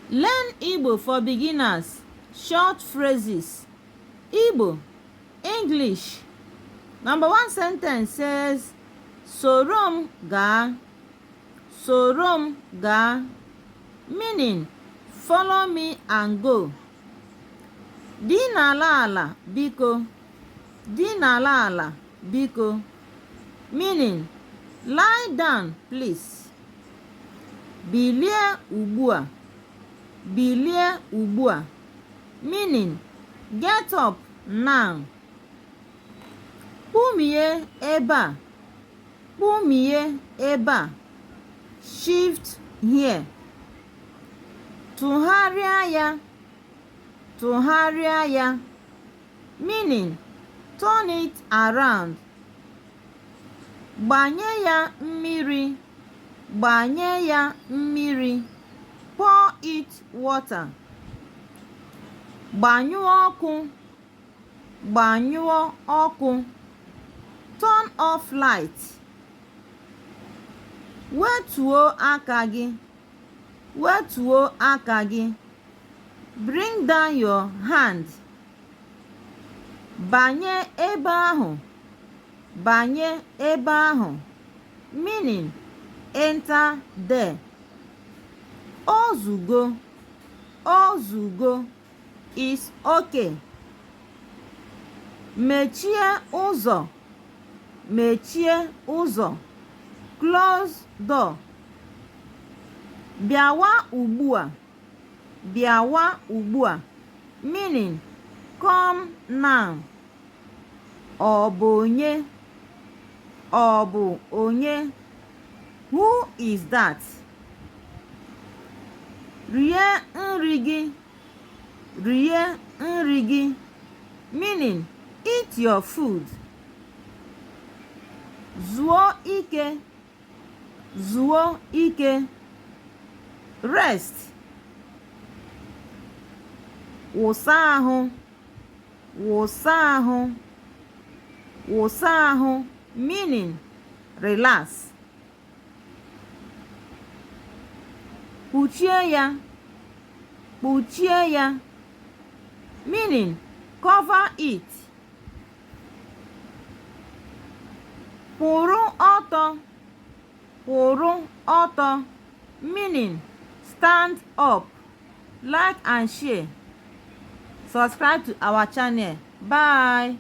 Learn Igbo for beginners. Short phrases. Igbo, English. Number one sentence says, Soro m gaa. Soro m gaa. Meaning, follow me and go. Dị n'ala ala biko. Dị n'ala ala biko. Meaning, lie down please. Bilie ugbua. Bilie ugbua. Meaning, get up now. Kpumie ebe a. Kpumie ebe a. Shift here. Tụgharịa ya. Tụgharịa ya. Meaning, turn it around. Gbanye ya mmiri. Gbanye ya mmiri. Pour it water. Gbanyụọ ọkụ. Gbanyụọ ọkụ. Turn off light. Wetuo aka gị. Wetuo aka gị. Bring down your hand. Banye ebe ahụ. Banye ebe ahụ. Meaning, enter there. Ozugo. Ozugo is okay. Mechie ụzọ. Mechie ụzọ. Close door. Bịawa ugbua. Bịawa ugbua. Meaning, come now. Ọ bụ onye? Ọ bụ onye? Who is that? Rie nri gị. Rie nri gị. Meaning, eat your food. Zuo ike. Zuo ike. Rest. Wụsa ahụ. Wụsa ahụ. Wụsa ahụ. Meaning, relax. Kpuchie ya. Kpuchie ya. Meaning, cover it. Kwụrụ ọtọ. Kwụrụ ọtọ. Meaning, stand up. Like and share. Subscribe to our channel. Bye.